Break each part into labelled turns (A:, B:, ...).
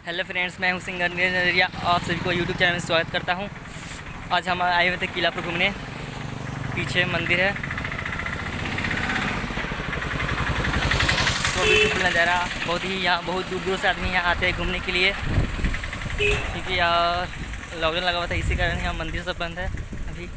A: Hello friends, मैं हूं singer Neeraj नजरिया। आप सभी को यूट्यूब चैनल में स्वागत करता हूं। आज हम आए हुए थे किला पर घूमने। पीछे मंदिर है, तो ब्यूटीफुल नज़ारा। बहुत ही यहाँ बहुत दूर दूर से आदमी यहाँ आते हैं घूमने के लिए, क्योंकि यहाँ लॉकडाउन लगा हुआ था, इसी कारण यहाँ मंदिर सब बंद है अभी।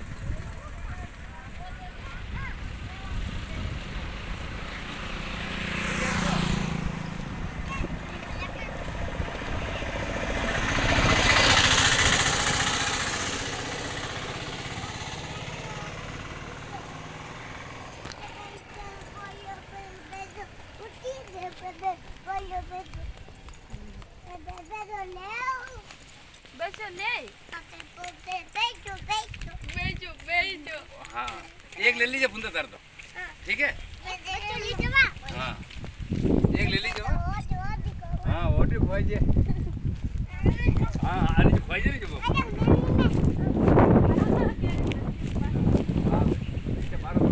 B: हाँ, एक ले लीजिए बूंदा दर्द, ठीक है। हाँ, एक ले लीजिए। हाँ, और भी खोइए। हाँ, अरे खोइए नहीं जो। हाँ, इसके बारे में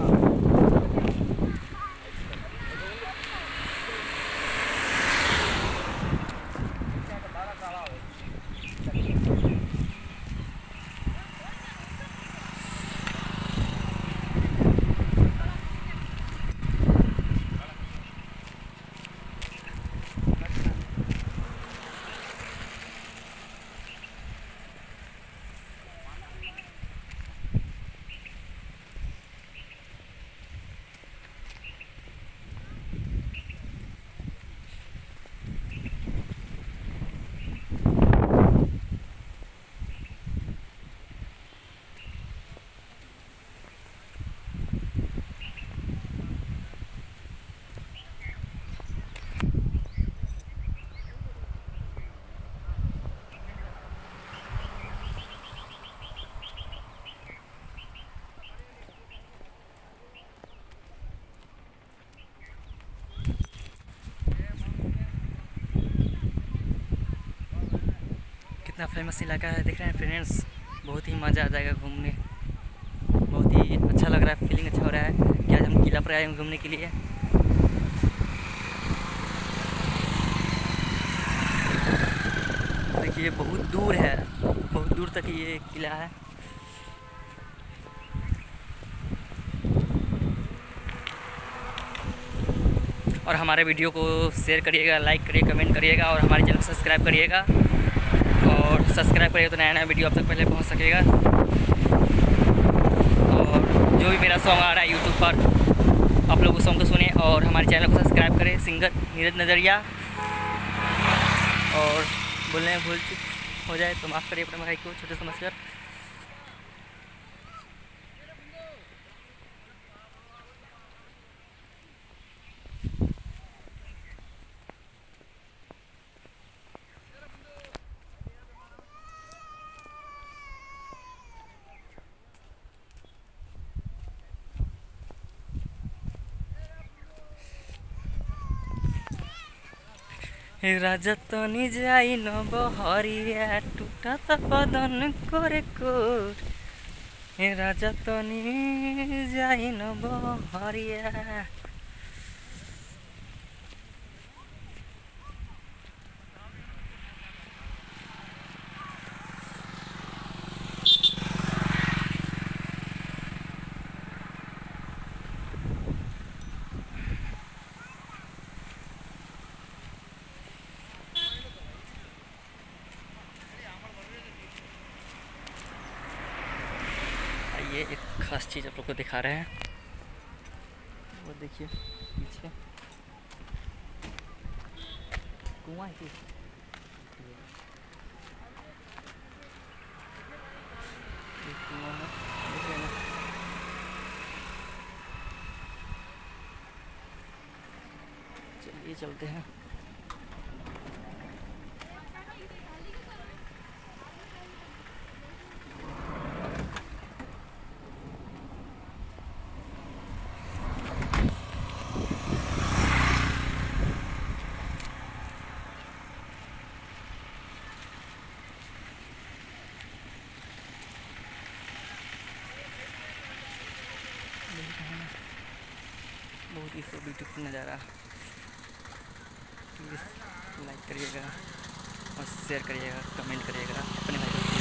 A: कितना फेमस इलाका है, देख रहे हैं फ्रेंड्स। बहुत ही मज़ा आ जाएगा घूमने, बहुत ही अच्छा लग रहा है, फीलिंग अच्छा हो रहा है कि आज हम किला पर आए हैं घूमने के लिए। देखिए बहुत दूर है, बहुत दूर तक ये किला है। और हमारे वीडियो को शेयर करिएगा, लाइक करिएगा, कमेंट करिएगा, और हमारे चैनल को सब्सक्राइब करिएगा। और सब्सक्राइब करिएगा तो नया नया वीडियो आप तक पहले पहुंच सकेगा। और जो भी मेरा सॉन्ग आ रहा है यूट्यूब पर, आप लोग उस सॉन्ग को सुने और हमारे चैनल को सब्सक्राइब करें, सिंगर नीरज नजरिया। और बोलने में भूल चूक हो जाए तो माफ़ करिए अपने भाई को, छोटे समझकर। राजा तनी जाई न बहरिया, टूटा बदन करे कोर। राजा तनी जाई न बहरिया। ये एक खास चीज़ आप लोग को दिखा रहे हैं, वो देखिए पीछे कुआं है। कुआं है, देख रहे हैं ना। चलिए चलते हैं। बहुत ही सो ब्यूटीफुल नज़ारा। प्लीज़ लाइक करिएगा और शेयर करिएगा, कमेंट करिएगा अपने भाई को।